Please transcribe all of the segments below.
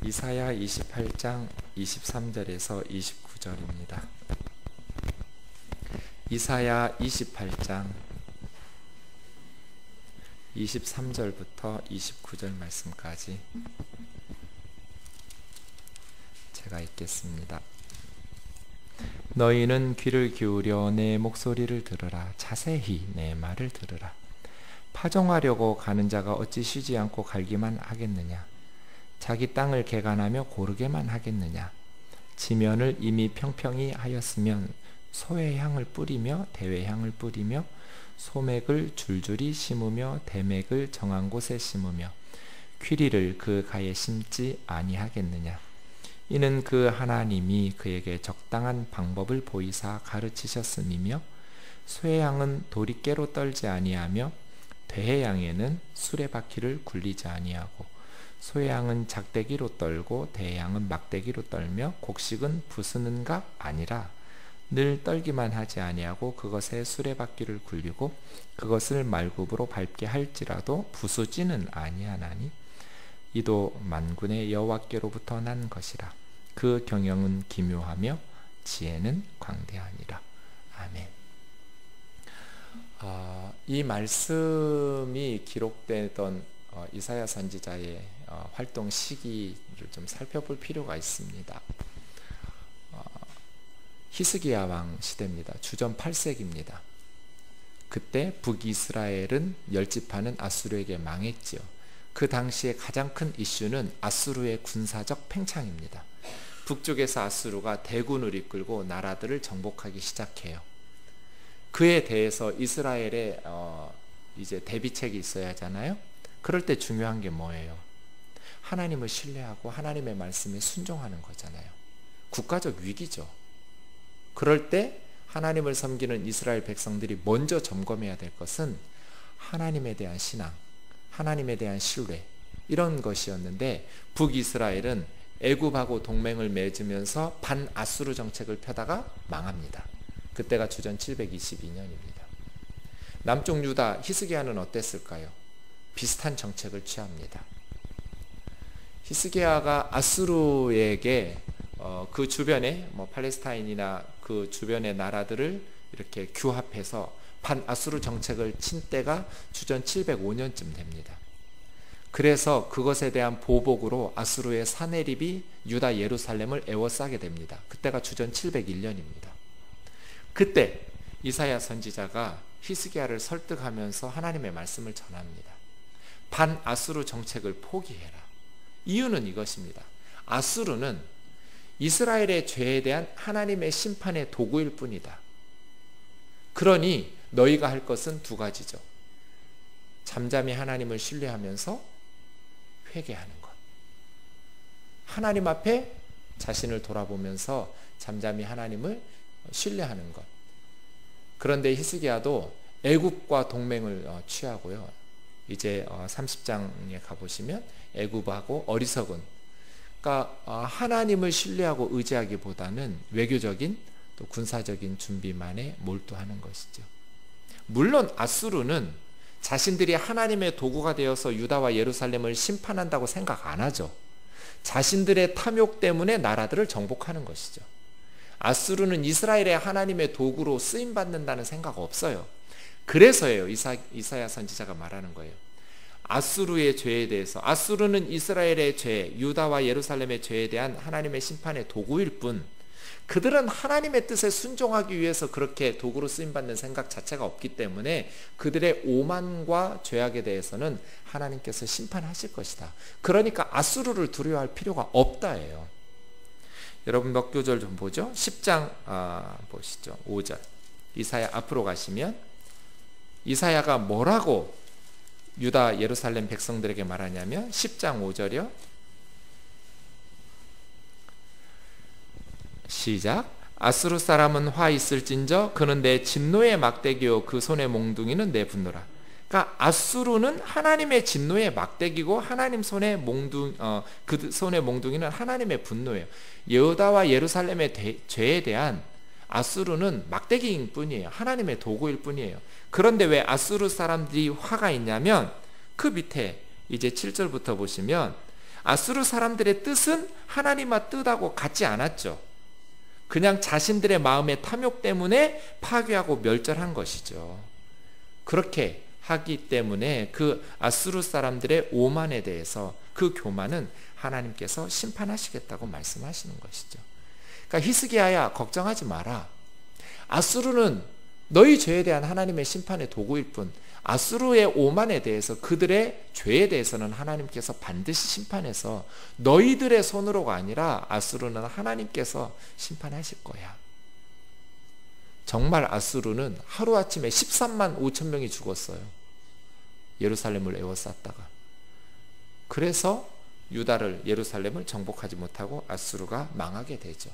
이사야 28장 23절에서 29절입니다. 이사야 28장 23절부터 29절 말씀까지 제가 읽겠습니다. 너희는 귀를 기울여 내 목소리를 들으라. 자세히 내 말을 들으라. 파종하려고 가는 자가 어찌 쉬지 않고 갈기만 하겠느냐? 자기 땅을 개간하며 고르게만 하겠느냐? 지면을 이미 평평히 하였으면 소외향을 뿌리며 대외향을 뿌리며 소맥을 줄줄이 심으며 대맥을 정한 곳에 심으며 귀리를 그 가에 심지 아니하겠느냐? 이는 그 하나님이 그에게 적당한 방법을 보이사 가르치셨음이며 소외향은 도리깨로 떨지 아니하며 대해향에는 수레바퀴를 굴리지 아니하고 소해향은 작대기로 떨고 대해향은 막대기로 떨며 곡식은 부수는가 아니라 늘 떨기만 하지 아니하고 그것에 수레바퀴를 굴리고 그것을 말굽으로 밟게 할지라도 부수지는 아니하나니 이도 만군의 여호와께로부터 난 것이라. 그 경영은 기묘하며 지혜는 광대하니라. 아멘. 이 말씀이 기록되던 이사야 선지자의 활동 시기를 좀 살펴볼 필요가 있습니다. 히스기야 왕 시대입니다. 주전 8세기입니다. 그때 북이스라엘은 열집하는 아수르에게 망했지요. 그 당시에 가장 큰 이슈는 아수르의 군사적 팽창입니다. 북쪽에서 아수르가 대군을 이끌고 나라들을 정복하기 시작해요. 그에 대해서 이스라엘의 이제 대비책이 있어야 하잖아요. 그럴 때 중요한 게 뭐예요? 하나님을 신뢰하고 하나님의 말씀에 순종하는 거잖아요. 국가적 위기죠. 그럴 때 하나님을 섬기는 이스라엘 백성들이 먼저 점검해야 될 것은 하나님에 대한 신앙, 하나님에 대한 신뢰, 이런 것이었는데 북이스라엘은 애굽하고 동맹을 맺으면서 반아수르 정책을 펴다가 망합니다. 그때가 주전 722년입니다. 남쪽 유다 히스기야는 어땠을까요? 비슷한 정책을 취합니다. 히스기야가 아수르에게 그 주변에 팔레스타인이나 그 주변의 나라들을 이렇게 규합해서 반아수르 정책을 친 때가 주전 705년쯤 됩니다. 그래서 그것에 대한 보복으로 아수르의 사네립이 유다 예루살렘을 에워싸게 됩니다. 그때가 주전 701년입니다. 그때 이사야 선지자가 히스기야를 설득하면서 하나님의 말씀을 전합니다. 반아수르 정책을 포기해라. 이유는 이것입니다. 아수르는 이스라엘의 죄에 대한 하나님의 심판의 도구일 뿐이다. 그러니 너희가 할 것은 두 가지죠. 잠잠히 하나님을 신뢰하면서 회개하는 것. 하나님 앞에 자신을 돌아보면서 잠잠히 하나님을 신뢰하는 것. 그런데 히스기야도 애굽과 동맹을 취하고요. 이제 30장에 가보시면 애굽하고 어리석은, 그러니까 하나님을 신뢰하고 의지하기보다는 외교적인 또 군사적인 준비만에 몰두하는 것이죠. 물론 아수르는 자신들이 하나님의 도구가 되어서 유다와 예루살렘을 심판한다고 생각 안 하죠. 자신들의 탐욕 때문에 나라들을 정복하는 것이죠. 아수르는 이스라엘의 하나님의 도구로 쓰임받는다는 생각 없어요. 그래서예요. 이사야 선지자가 말하는 거예요. 아수르의 죄에 대해서, 아수르는 이스라엘의 죄, 유다와 예루살렘의 죄에 대한 하나님의 심판의 도구일 뿐, 그들은 하나님의 뜻에 순종하기 위해서 그렇게 도구로 쓰임받는 생각 자체가 없기 때문에 그들의 오만과 죄악에 대해서는 하나님께서 심판하실 것이다. 그러니까 아수르를 두려워할 필요가 없다예요. 여러분 몇 구절 좀 보죠. 10장 보시죠. 5절. 이사야 앞으로 가시면 이사야가 뭐라고 유다 예루살렘 백성들에게 말하냐면 10장 5절이요. 시작. 아수르 사람은 화 있을진저 그는 내 진노의 막대기요 그 손의 몽둥이는 내 분노라. 그러니까 아수르는 하나님의 진노의 막대기고 하나님 손의 그 손의 몽둥이는 하나님의 분노예요. 여호다와 예루살렘의 죄에 대한 아수르는 막대기일 뿐이에요. 하나님의 도구일 뿐이에요. 그런데 왜 아수르 사람들이 화가 있냐면 그 밑에 이제 7절부터 보시면 아수르 사람들의 뜻은 하나님의 뜻하고 같지 않았죠. 그냥 자신들의 마음의 탐욕 때문에 파괴하고 멸절한 것이죠. 그렇게 하기 때문에 그 아수르 사람들의 오만에 대해서 그 교만은 하나님께서 심판하시겠다고 말씀하시는 것이죠. 그러니까 히스기야야, 걱정하지 마라. 아수르는 너희 죄에 대한 하나님의 심판의 도구일 뿐, 아수르의 오만에 대해서, 그들의 죄에 대해서는 하나님께서 반드시 심판해서 너희들의 손으로가 아니라 아수르는 하나님께서 심판하실 거야. 정말 아수르는 하루아침에 13만 5천 명이 죽었어요. 예루살렘을 에워쌌다가. 그래서 유다를, 예루살렘을 정복하지 못하고 아수르가 망하게 되죠.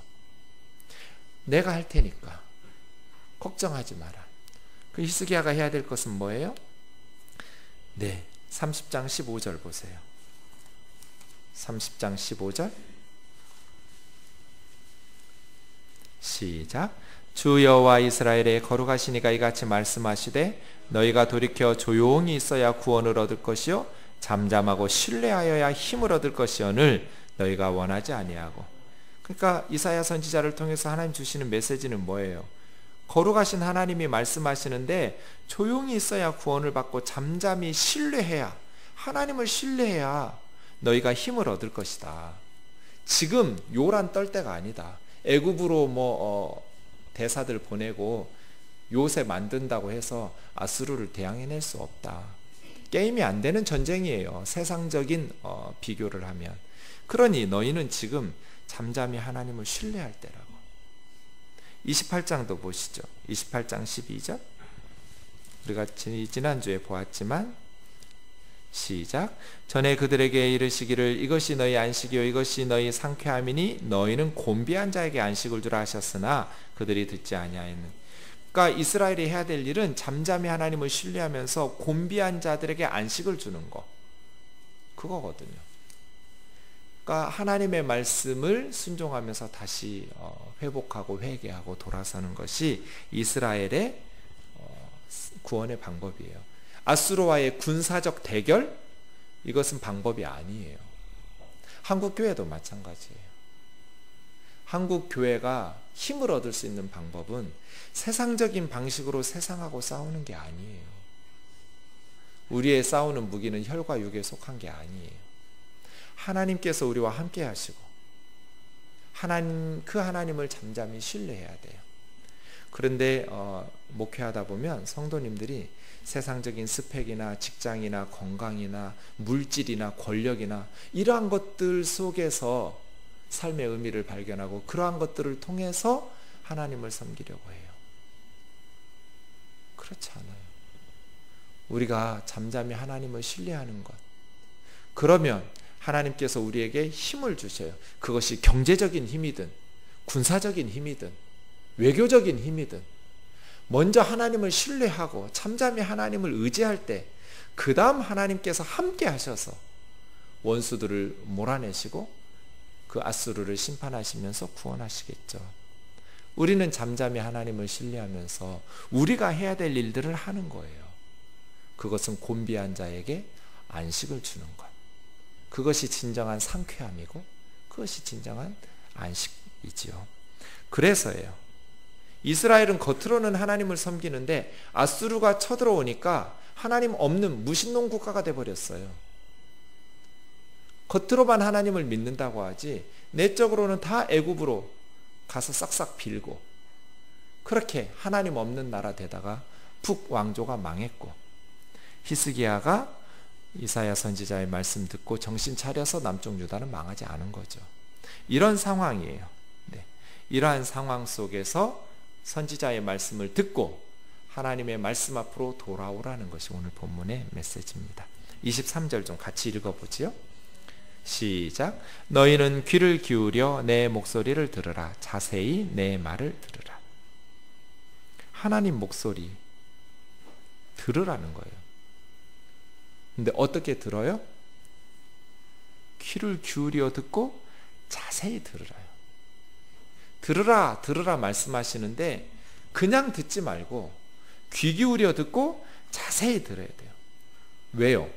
내가 할 테니까 걱정하지 마라. 그 히스기야가 해야 될 것은 뭐예요? 네, 30장 15절 보세요. 30장 15절 시작. 주 여호와 이스라엘의 거룩하신 이가 이같이 말씀하시되 너희가 돌이켜 조용히 있어야 구원을 얻을 것이요 잠잠하고 신뢰하여야 힘을 얻을 것이오늘 너희가 원하지 아니하고. 그러니까 이사야 선지자를 통해서 하나님 주시는 메시지는 뭐예요? 거룩하신 하나님이 말씀하시는데 조용히 있어야 구원을 받고 잠잠히 신뢰해야, 하나님을 신뢰해야 너희가 힘을 얻을 것이다. 지금 요란 떨 때가 아니다. 애굽으로 대사들 보내고 요새 만든다고 해서 아수르를 대항해낼 수 없다. 게임이 안 되는 전쟁이에요. 세상적인 비교를 하면. 그러니 너희는 지금 잠잠히 하나님을 신뢰할 때라고. 28장도 보시죠. 28장 12절 우리가 지난주에 보았지만 시작. 전에 그들에게 이르시기를 이것이 너희 안식이요 이것이 너희 상쾌함이니 너희는 곤비한 자에게 안식을 주라 하셨으나 그들이 듣지 아니하였느니. 그러니까 이스라엘이 해야 될 일은 잠잠히 하나님을 신뢰하면서 곤비한 자들에게 안식을 주는 거, 그거거든요. 그러니까 하나님의 말씀을 순종하면서 다시 회복하고 회개하고 돌아서는 것이 이스라엘의 구원의 방법이에요. 아수르와의 군사적 대결, 이것은 방법이 아니에요. 한국 교회도 마찬가지예요. 한국 교회가 힘을 얻을 수 있는 방법은 세상적인 방식으로 세상하고 싸우는 게 아니에요. 우리의 싸우는 무기는 혈과 육에 속한 게 아니에요. 하나님께서 우리와 함께 하시고 그 하나님을 잠잠히 신뢰해야 돼요. 그런데 목회하다 보면 성도님들이 세상적인 스펙이나 직장이나 건강이나 물질이나 권력이나 이러한 것들 속에서 삶의 의미를 발견하고 그러한 것들을 통해서 하나님을 섬기려고 해요. 그렇지 않아요. 우리가 잠잠히 하나님을 신뢰하는 것, 그러면 하나님께서 우리에게 힘을 주셔요. 그것이 경제적인 힘이든 군사적인 힘이든 외교적인 힘이든 먼저 하나님을 신뢰하고 잠잠히 하나님을 의지할 때 그 다음 하나님께서 함께 하셔서 원수들을 몰아내시고 그 아수르를 심판하시면서 구원하시겠죠. 우리는 잠잠히 하나님을 신뢰하면서 우리가 해야 될 일들을 하는 거예요. 그것은 곤비한 자에게 안식을 주는 것, 그것이 진정한 상쾌함이고 그것이 진정한 안식이지요. 그래서예요. 이스라엘은 겉으로는 하나님을 섬기는데 아수르가 쳐들어오니까 하나님 없는 무신론 국가가 돼버렸어요. 겉으로만 하나님을 믿는다고 하지 내적으로는 다 애굽으로 가서 싹싹 빌고 그렇게 하나님 없는 나라 되다가 북왕조가 망했고, 히스기야가 이사야 선지자의 말씀 듣고 정신 차려서 남쪽 유다는 망하지 않은 거죠. 이런 상황이에요. 네. 이러한 상황 속에서 선지자의 말씀을 듣고 하나님의 말씀 앞으로 돌아오라는 것이 오늘 본문의 메시지입니다. 23절 좀 같이 읽어보지요. 시작. 너희는 귀를 기울여 내 목소리를 들으라. 자세히 내 말을 들으라. 하나님 목소리 들으라는 거예요. 근데 어떻게 들어요? 귀를 기울여 듣고 자세히 들으라요. 들으라 들으라 말씀하시는데 그냥 듣지 말고 귀 기울여 듣고 자세히 들어야 돼요. 왜요?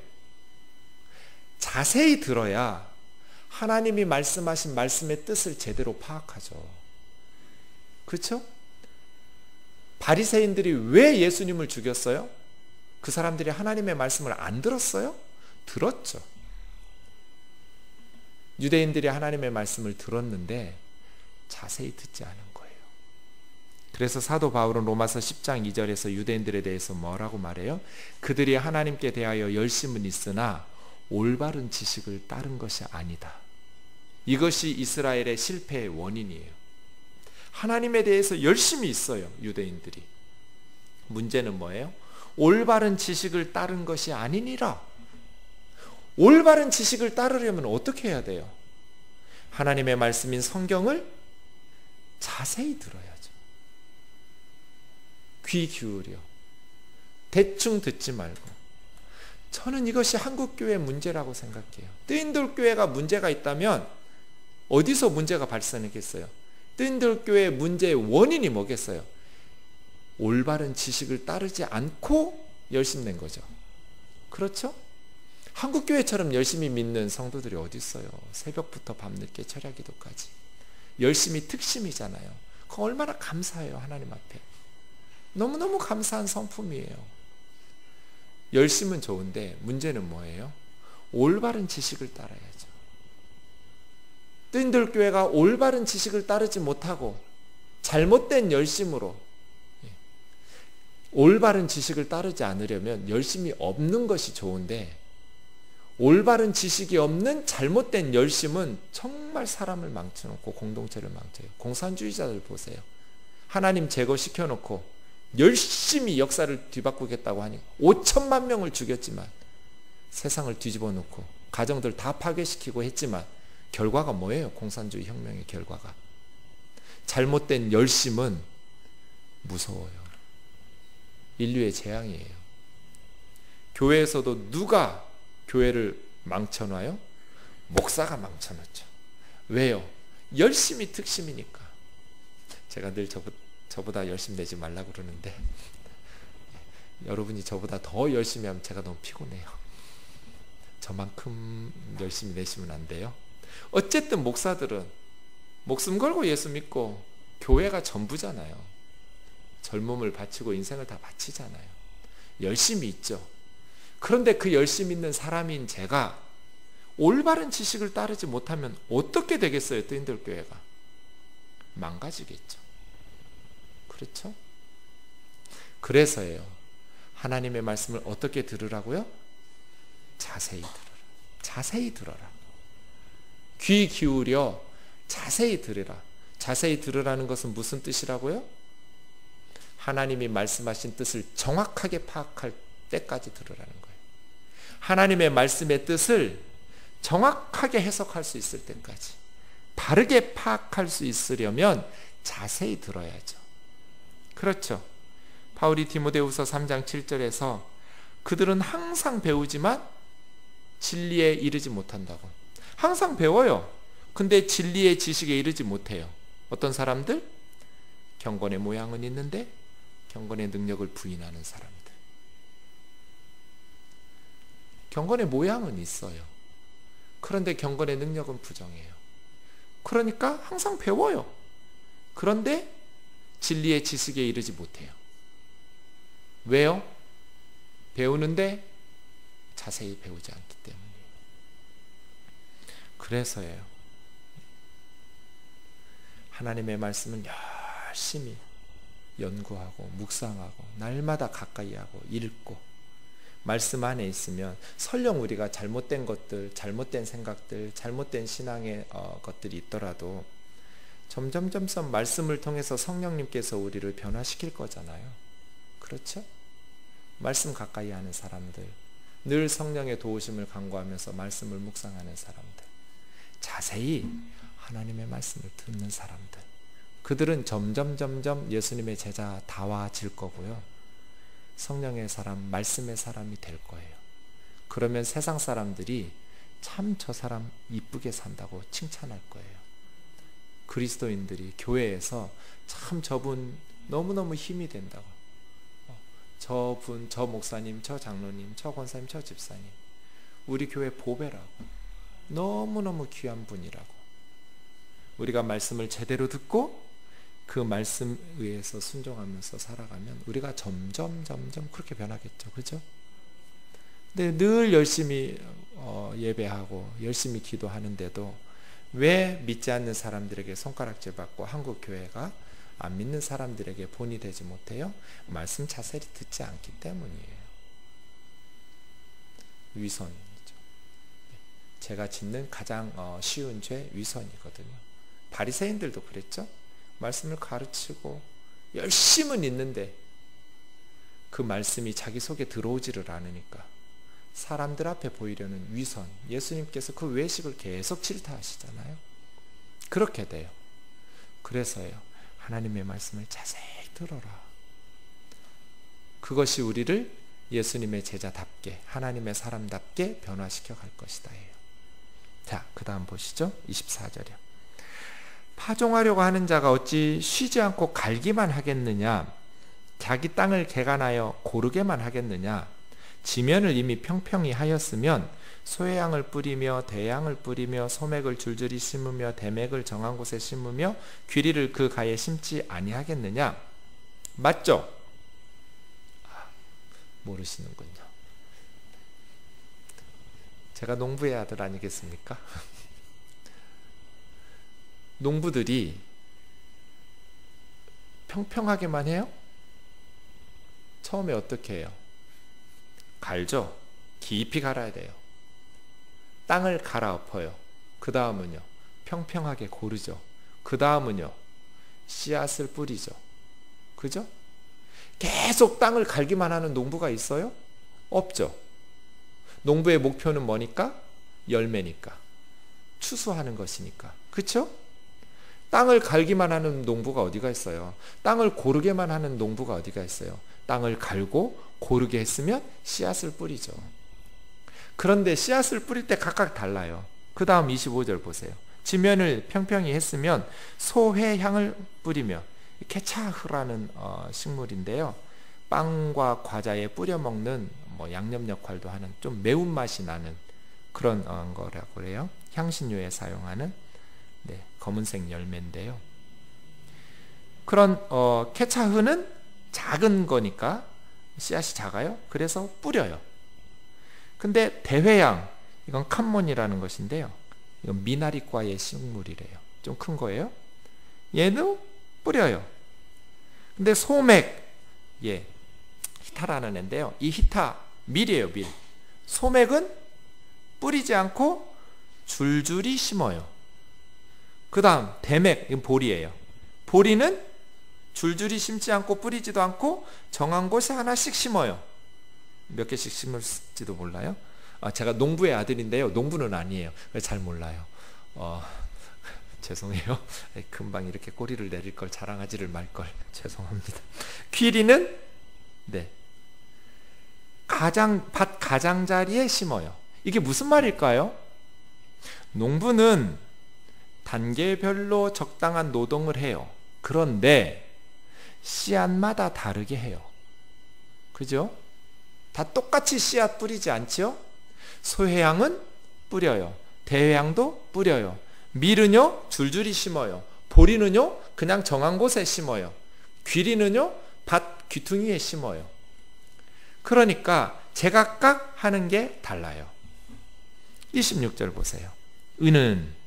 자세히 들어야 하나님이 말씀하신 말씀의 뜻을 제대로 파악하죠. 그렇죠? 바리새인들이 왜 예수님을 죽였어요? 그 사람들이 하나님의 말씀을 안 들었어요? 들었죠. 유대인들이 하나님의 말씀을 들었는데 자세히 듣지 않은 거예요. 그래서 사도 바울은 로마서 10장 2절에서 유대인들에 대해서 뭐라고 말해요? 그들이 하나님께 대하여 열심은 있으나 올바른 지식을 따른 것이 아니다. 이것이 이스라엘의 실패의 원인이에요. 하나님에 대해서 열심히 있어요, 유대인들이. 문제는 뭐예요? 올바른 지식을 따른 것이 아니니라. 올바른 지식을 따르려면 어떻게 해야 돼요? 하나님의 말씀인 성경을 자세히 들어야죠. 귀 기울여. 대충 듣지 말고. 저는 이것이 한국교회의 문제라고 생각해요. 뜨인돌교회가 문제가 있다면 어디서 문제가 발생했겠어요? 뜨인돌교회의 문제의 원인이 뭐겠어요? 올바른 지식을 따르지 않고 열심낸 거죠. 그렇죠? 한국교회처럼 열심히 믿는 성도들이 어디 있어요? 새벽부터 밤늦게 철야기도까지. 열심히 특심이잖아요. 그거 얼마나 감사해요, 하나님 앞에. 너무너무 감사한 성품이에요. 열심은 좋은데 문제는 뭐예요? 올바른 지식을 따라야죠. 뜨인돌교회가 올바른 지식을 따르지 못하고 잘못된 열심으로, 올바른 지식을 따르지 않으려면 열심이 없는 것이 좋은데 올바른 지식이 없는 잘못된 열심은 정말 사람을 망쳐놓고 공동체를 망쳐요. 공산주의자들 보세요. 하나님 제거시켜놓고 열심히 역사를 뒤바꾸겠다고 하니 5천만 명을 죽였지만, 세상을 뒤집어 놓고 가정들 다 파괴시키고 했지만 결과가 뭐예요? 공산주의 혁명의 결과가. 잘못된 열심은 무서워요. 인류의 재앙이에요. 교회에서도 누가 교회를 망쳐놔요? 목사가 망쳐놓죠. 왜요? 열심히 특심이니까. 제가 늘 저보다 열심히 내지 말라고 그러는데 여러분이 저보다 더 열심히 하면 제가 너무 피곤해요. 저만큼 열심히 내시면 안 돼요. 어쨌든 목사들은 목숨 걸고 예수 믿고 교회가 전부잖아요. 젊음을 바치고 인생을 다 바치잖아요. 열심히 있죠. 그런데 그 열심히 있는 사람인 제가 올바른 지식을 따르지 못하면 어떻게 되겠어요? 뜨인돌교회가 망가지겠죠. 그렇죠? 그래서예요. 하나님의 말씀을 어떻게 들으라고요? 자세히 들어라. 자세히 들어라. 귀 기울여 자세히 들으라. 자세히 들으라는 것은 무슨 뜻이라고요? 하나님이 말씀하신 뜻을 정확하게 파악할 때까지 들으라는 거예요. 하나님의 말씀의 뜻을 정확하게 해석할 수 있을 때까지, 바르게 파악할 수 있으려면 자세히 들어야죠. 그렇죠. 바울이 디모데후서 3장 7절에서 그들은 항상 배우지만 진리에 이르지 못한다고. 항상 배워요. 근데 진리의 지식에 이르지 못해요. 어떤 사람들? 경건의 모양은 있는데 경건의 능력을 부인하는 사람들. 경건의 모양은 있어요. 그런데 경건의 능력은 부정해요. 그러니까 항상 배워요. 그런데 진리의 지식에 이르지 못해요. 왜요? 배우는데 자세히 배우지 않기 때문이에요. 그래서예요. 하나님의 말씀은 열심히 연구하고 묵상하고 날마다 가까이 하고 읽고, 말씀 안에 있으면 설령 우리가 잘못된 것들, 잘못된 생각들, 잘못된 신앙의 것들이 있더라도 점점 말씀을 통해서 성령님께서 우리를 변화시킬 거잖아요. 그렇죠? 말씀 가까이 하는 사람들, 늘 성령의 도우심을 간구하면서 말씀을 묵상하는 사람들, 자세히 하나님의 말씀을 듣는 사람들, 그들은 점점 예수님의 제자다워질 거고요. 성령의 사람, 말씀의 사람이 될 거예요. 그러면 세상 사람들이 참 저 사람 이쁘게 산다고 칭찬할 거예요. 그리스도인들이 교회에서 참 저분 너무너무 힘이 된다고, 저분, 저 목사님, 저 장로님, 저 권사님, 저 집사님 우리 교회 보배라고 너무너무 귀한 분이라고. 우리가 말씀을 제대로 듣고 그 말씀 의해서 순종하면서 살아가면 우리가 점점 그렇게 변하겠죠. 그죠? 근데 늘 열심히 예배하고 열심히 기도하는데도 왜 믿지 않는 사람들에게 손가락질 받고 한국 교회가 안 믿는 사람들에게 본이 되지 못해요? 말씀 자세히 듣지 않기 때문이에요. 위선이죠. 제가 짓는 가장 쉬운 죄 위선이거든요. 바리새인들도 그랬죠. 말씀을 가르치고 열심은 있는데 그 말씀이 자기 속에 들어오지를 않으니까 사람들 앞에 보이려는 위선, 예수님께서 그 외식을 계속 질타하시잖아요. 그렇게 돼요. 그래서요, 하나님의 말씀을 자세히 들어라. 그것이 우리를 예수님의 제자답게, 하나님의 사람답게 변화시켜 갈 것이다. 자, 그 다음 보시죠. 24절이요. 파종하려고 하는 자가 어찌 쉬지 않고 갈기만 하겠느냐? 자기 땅을 개간하여 고르게만 하겠느냐? 지면을 이미 평평히 하였으면 소해양을 뿌리며 대양을 뿌리며 소맥을 줄줄이 심으며 대맥을 정한 곳에 심으며 귀리를 그 가에 심지 아니하겠느냐? 맞죠? 모르시는군요. 제가 농부의 아들 아니겠습니까? 농부들이 평평하게만 해요? 처음에 어떻게 해요? 갈죠? 깊이 갈아야 돼요. 땅을 갈아엎어요. 그 다음은요, 평평하게 고르죠. 그 다음은요, 씨앗을 뿌리죠. 그죠? 계속 땅을 갈기만 하는 농부가 있어요? 없죠. 농부의 목표는 뭐니까? 열매니까. 추수하는 것이니까. 그쵸? 땅을 갈기만 하는 농부가 어디가 있어요? 땅을 고르게만 하는 농부가 어디가 있어요? 땅을 갈고 고르게 했으면 씨앗을 뿌리죠. 그런데 씨앗을 뿌릴 때 각각 달라요. 그 다음 25절 보세요. 지면을 평평히 했으면 소해향을 뿌리며, 케차흐라는 식물인데요, 빵과 과자에 뿌려 먹는 양념 역할도 하는 좀 매운맛이 나는 그런 거라고 그래요. 향신료에 사용하는 검은색 열매인데요. 그런 케차흐는 작은 거니까 씨앗이 작아요. 그래서 뿌려요. 근데 대회양, 이건 칸몬이라는 것인데요, 이건 미나리과의 식물이래요. 좀 큰 거예요. 얘도 뿌려요. 근데 소맥, 히타라는 애인데요, 이 히타 밀이에요. 밀. 소맥은 뿌리지 않고 줄줄이 심어요. 그 다음 대맥, 이건 보리예요. 보리는 줄줄이 심지 않고 뿌리지도 않고 정한 곳에 하나씩 심어요. 몇 개씩 심을지도 몰라요. 제가 농부의 아들인데요, 농부는 아니에요. 잘 몰라요. 죄송해요. 금방 이렇게 꼬리를 내릴 걸 자랑하지를 말걸. 죄송합니다. 귀리는 밭 가장자리에 심어요. 이게 무슨 말일까요? 농부는 단계별로 적당한 노동을 해요. 그런데 씨앗마다 다르게 해요. 그죠? 다 똑같이 씨앗 뿌리지 않죠? 소해양은 뿌려요. 대회양도 뿌려요. 밀은요, 줄줄이 심어요. 보리는요, 그냥 정한 곳에 심어요. 귀리는요, 밭 귀퉁이에 심어요. 그러니까 제각각 하는 게 달라요. 26절 보세요. 은은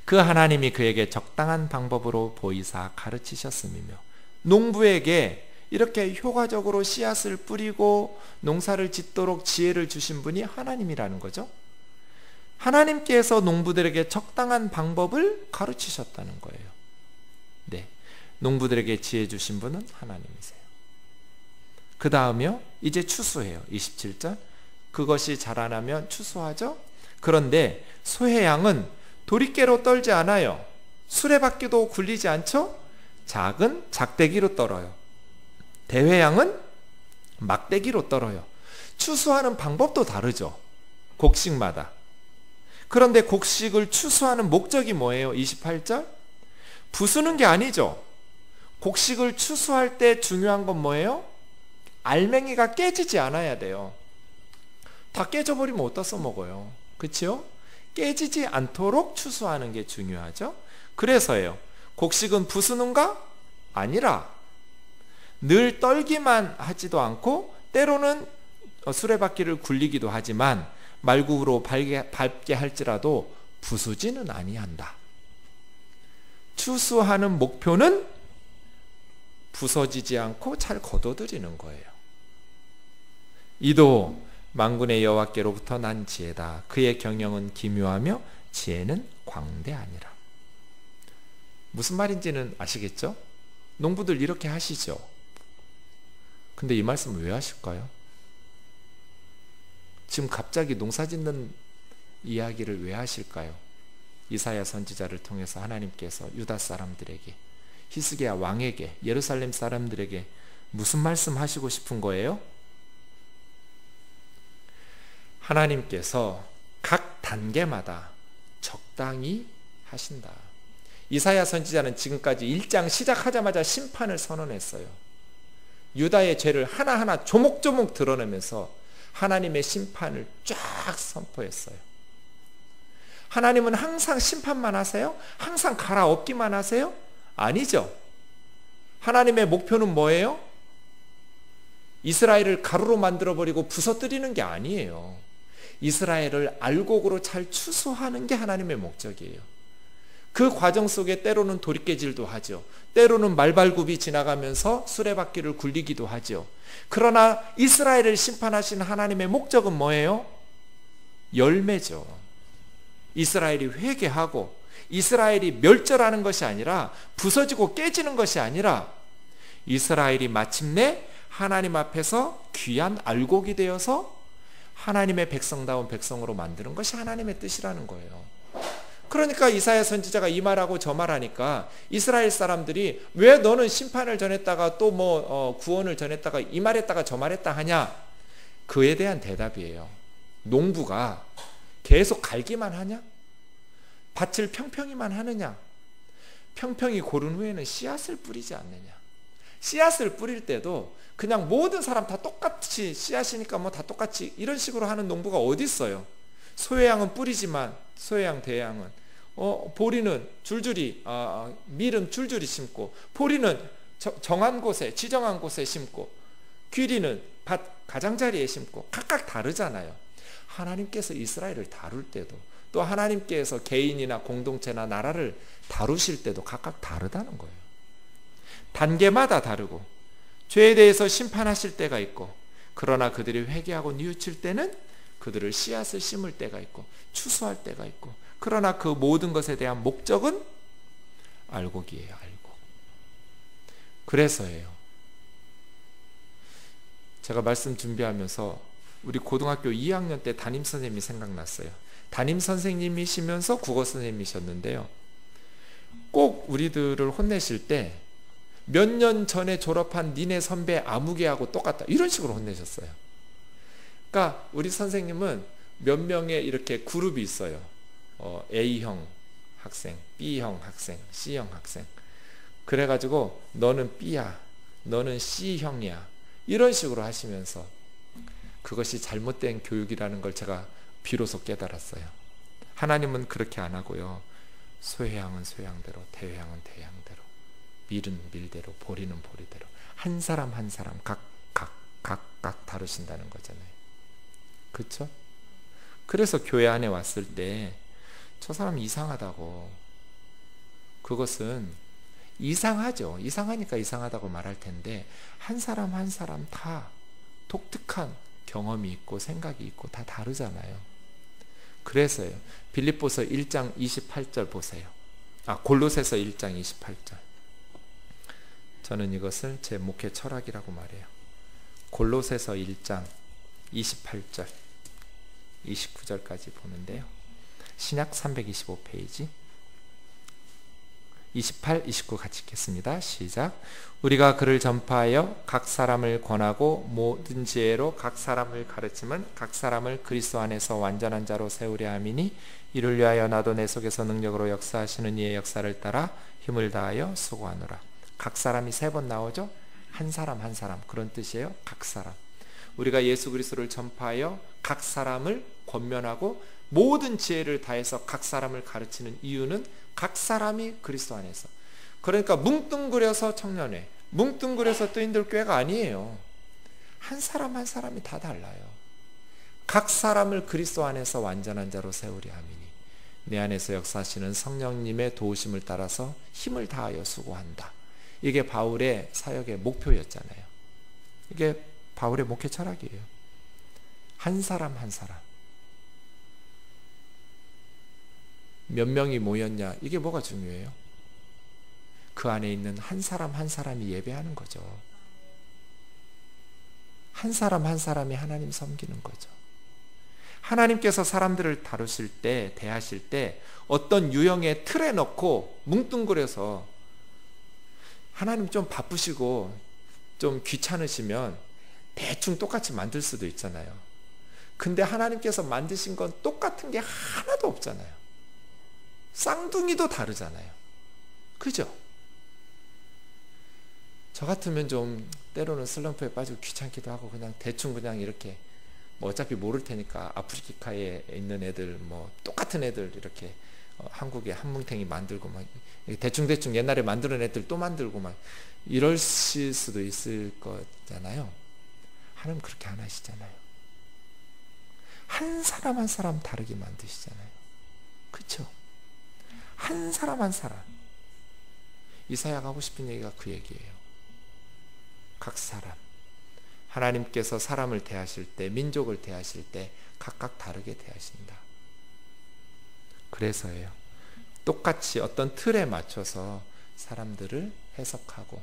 그 하나님이 그에게 적당한 방법으로 보이사 가르치셨음이며, 농부에게 이렇게 효과적으로 씨앗을 뿌리고 농사를 짓도록 지혜를 주신 분이 하나님이라는 거죠. 하나님께서 농부들에게 적당한 방법을 가르치셨다는 거예요. 농부들에게 지혜 주신 분은 하나님이세요. 그 다음이요, 이제 추수해요. 27절. 그것이 자라나면 추수하죠. 그런데 소해양은 도리깨로 떨지 않아요. 수레바퀴도 굴리지 않죠. 작은 작대기로 떨어요. 대회양은 막대기로 떨어요. 추수하는 방법도 다르죠, 곡식마다. 그런데 곡식을 추수하는 목적이 뭐예요? 28절. 부수는 게 아니죠. 곡식을 추수할 때 중요한 건 뭐예요? 알맹이가 깨지지 않아야 돼요. 다 깨져버리면 어디다 써먹어요? 그치요? 깨지지 않도록 추수하는 게 중요하죠. 그래서요. 곡식은 부수는가? 아니라 늘 떨기만 하지도 않고 때로는 수레바퀴를 굴리기도 하지만 말굽으로 밟게 할지라도 부수지는 아니한다. 추수하는 목표는 부서지지 않고 잘 거둬들이는 거예요. 이도 만군의 여호와께로부터 난 지혜다. 그의 경영은 기묘하며 지혜는 광대하니라. 무슨 말인지는 아시겠죠? 농부들 이렇게 하시죠. 근데 이 말씀을 왜 하실까요? 지금 갑자기 농사 짓는 이야기를 왜 하실까요? 이사야 선지자를 통해서 하나님께서 유다 사람들에게, 히스기야 왕에게, 예루살렘 사람들에게 무슨 말씀 하시고 싶은 거예요? 하나님께서 각 단계마다 적당히 하신다. 이사야 선지자는 지금까지 1장 시작하자마자 심판을 선언했어요. 유다의 죄를 하나하나 조목조목 드러내면서 하나님의 심판을 쫙 선포했어요. 하나님은 항상 심판만 하세요? 항상 갈아엎기만 하세요? 아니죠. 하나님의 목표는 뭐예요? 이스라엘을 가루로 만들어버리고 부서뜨리는 게 아니에요. 이스라엘을 알곡으로 잘 추수하는 게 하나님의 목적이에요. 그 과정 속에 때로는 돌이깨질도 하죠. 때로는 말발굽이 지나가면서 수레바퀴를 굴리기도 하죠. 그러나 이스라엘을 심판하신 하나님의 목적은 뭐예요? 열매죠. 이스라엘이 회개하고 이스라엘이 멸절하는 것이 아니라, 부서지고 깨지는 것이 아니라, 이스라엘이 마침내 하나님 앞에서 귀한 알곡이 되어서 하나님의 백성다운 백성으로 만드는 것이 하나님의 뜻이라는 거예요. 그러니까 이사야 선지자가 이 말하고 저 말하니까 이스라엘 사람들이 왜 너는 심판을 전했다가 또 구원을 전했다가 이 말했다가 저 말했다 하냐? 그에 대한 대답이에요. 농부가 계속 갈기만 하냐? 밭을 평평히만 하느냐? 평평히 고른 후에는 씨앗을 뿌리지 않느냐? 씨앗을 뿌릴 때도 그냥 모든 사람 다 똑같이 씨앗이니까 다 똑같이 이런 식으로 하는 농부가 어디 있어요? 소외양은 뿌리지만 소외양 대양은 보리는 줄줄이 밀은 줄줄이 심고, 보리는 정한 곳에 지정한 곳에 심고, 귀리는 밭 가장자리에 심고 각각 다르잖아요. 하나님께서 이스라엘을 다룰 때도, 또 하나님께서 개인이나 공동체나 나라를 다루실 때도 각각 다르다는 거예요. 단계마다 다르고 죄에 대해서 심판하실 때가 있고, 그러나 그들이 회개하고 뉘우칠 때는 그들을 씨앗을 심을 때가 있고 추수할 때가 있고, 그러나 그 모든 것에 대한 목적은 알곡이에요. 알곡. 그래서예요. 제가 말씀 준비하면서 우리 고등학교 2학년 때 담임선생님이 생각났어요. 담임선생님이시면서 국어선생님이셨는데요. 꼭 우리들을 혼내실 때 몇 년 전에 졸업한 니네 선배 아무개하고 똑같다, 이런 식으로 혼내셨어요. 그러니까 우리 선생님은 몇 명의 이렇게 그룹이 있어요. A형 학생, B형 학생, C형 학생. 그래가지고 너는 B야, 너는 C형이야, 이런 식으로 하시면서 그것이 잘못된 교육이라는 걸 제가 비로소 깨달았어요. 하나님은 그렇게 안 하고요. 소회양은 소양대로, 대회양은 대양대로, 밀은 밀대로, 보리는 보리대로, 한 사람 한 사람 각각 다루신다는 거잖아요. 그렇죠? 그래서 교회 안에 왔을 때 저 사람 이상하다고, 그것은 이상하죠. 이상하니까 이상하다고 말할 텐데, 한 사람 한 사람 다 독특한 경험이 있고 생각이 있고 다 다르잖아요. 그래서요. 빌립보서 1장 28절 보세요. 골로새서 1장 28절. 저는 이것을 제 목회 철학이라고 말해요. 골로새서 1장 28절 29절까지 보는데요. 신약 325페이지 28, 29 같이 읽겠습니다. 시작. 우리가 그를 전파하여 각 사람을 권하고 모든 지혜로 각 사람을 가르침은 각 사람을 그리스도 안에서 완전한 자로 세우려 함이니, 이를 위하여 나도 내 속에서 능력으로 역사하시는 이의 역사를 따라 힘을 다하여 수고하노라. 각 사람이 3번 나오죠. 한 사람 한 사람, 그런 뜻이에요. 각 사람. 우리가 예수 그리스도를 전파하여 각 사람을 권면하고 모든 지혜를 다해서 각 사람을 가르치는 이유는 각 사람이 그리스도 안에서. 그러니까 뭉뚱그려서 청년회, 뭉뚱그려서 뜨인들 교회가 아니에요. 한 사람 한 사람이 다 달라요. 각 사람을 그리스도 안에서 완전한 자로 세우려 함이니 내 안에서 역사하시는 성령님의 도우심을 따라서 힘을 다하여 수고한다. 이게 바울의 사역의 목표였잖아요. 이게 바울의 목회 철학이에요. 한 사람 한 사람. 몇 명이 모였냐? 이게 뭐가 중요해요? 그 안에 있는 한 사람 한 사람이 예배하는 거죠. 한 사람 한 사람이 하나님 섬기는 거죠. 하나님께서 사람들을 다루실 때, 대하실 때 어떤 유형의 틀에 넣고 뭉뚱그려서, 하나님 좀 바쁘시고 좀 귀찮으시면 대충 똑같이 만들 수도 있잖아요. 근데 하나님께서 만드신 건 똑같은 게 하나도 없잖아요. 쌍둥이도 다르잖아요. 그죠? 저 같으면 좀 때로는 슬럼프에 빠지고 귀찮기도 하고 그냥 대충 그냥 이렇게 뭐 어차피 모를 테니까 아프리카에 있는 애들 뭐 똑같은 애들 이렇게 한국에 한뭉탱이 만들고 막 대충대충 옛날에 만드는 애들 또 만들고 막 이러실 수도 있을 거잖아요. 하나님 그렇게 안 하시잖아요. 한 사람 한 사람 다르게 만드시잖아요. 그렇죠? 한 사람 한 사람. 이사야가 하고 싶은 얘기가 그 얘기예요. 각 사람. 하나님께서 사람을 대하실 때, 민족을 대하실 때 각각 다르게 대하신다. 그래서예요. 똑같이 어떤 틀에 맞춰서 사람들을 해석하고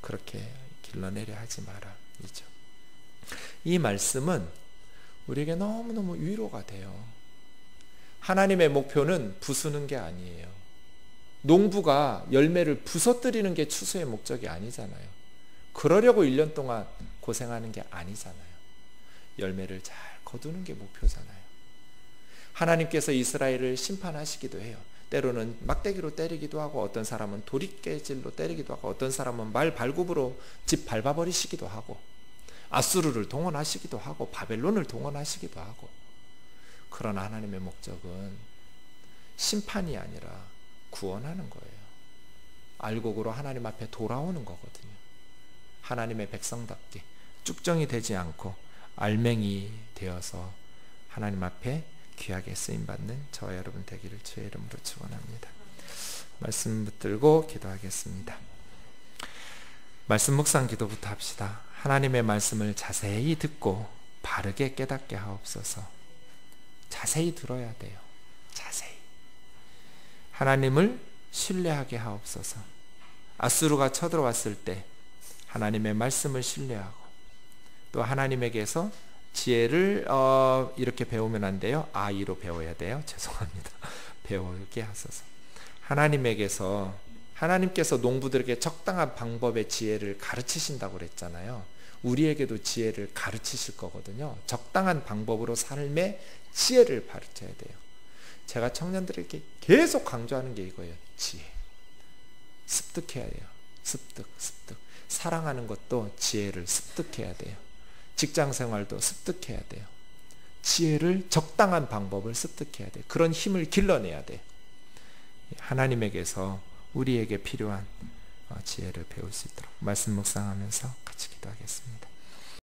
그렇게 길러내려 하지 마라. 이죠. 이 말씀은 우리에게 너무너무 위로가 돼요. 하나님의 목표는 부수는 게 아니에요. 농부가 열매를 부서뜨리는 게 추수의 목적이 아니잖아요. 그러려고 1년 동안 고생하는 게 아니잖아요. 열매를 잘 거두는 게 목표잖아요. 하나님께서 이스라엘을 심판하시기도 해요. 때로는 막대기로 때리기도 하고, 어떤 사람은 도리깨질로 때리기도 하고, 어떤 사람은 말 발굽으로 집 밟아버리시기도 하고, 아수르를 동원하시기도 하고, 바벨론을 동원하시기도 하고. 그러나 하나님의 목적은 심판이 아니라 구원하는 거예요. 알곡으로 하나님 앞에 돌아오는 거거든요. 하나님의 백성답게 쭉정이 되지 않고 알맹이 되어서 하나님 앞에 귀하게 쓰임받는 저와 여러분 되기를 주의 이름으로 축원합니다. 말씀 붙들고 기도하겠습니다. 말씀 묵상 기도부터 합시다. 하나님의 말씀을 자세히 듣고 바르게 깨닫게 하옵소서. 자세히 들어야 돼요. 자세히. 하나님을 신뢰하게 하옵소서. 아수르가 쳐들어왔을 때 하나님의 말씀을 신뢰하고, 또 하나님에게서 지혜를 이렇게 배우면 안 돼요. 아이로 배워야 돼요. 죄송합니다. 배우게 하소서. 하나님께서 농부들에게 적당한 방법의 지혜를 가르치신다고 그랬잖아요. 우리에게도 지혜를 가르치실 거거든요. 적당한 방법으로 삶의 지혜를 가르쳐야 돼요. 제가 청년들에게 계속 강조하는 게 이거예요. 지혜. 습득해야 돼요. 습득. 사랑하는 것도 지혜를 습득해야 돼요. 직장 생활도 습득해야 돼요. 지혜를, 적당한 방법을 습득해야 돼요. 그런 힘을 길러내야 돼요. 하나님에게서 우리에게 필요한 지혜를 배울 수 있도록 말씀 묵상하면서 같이 기도하겠습니다.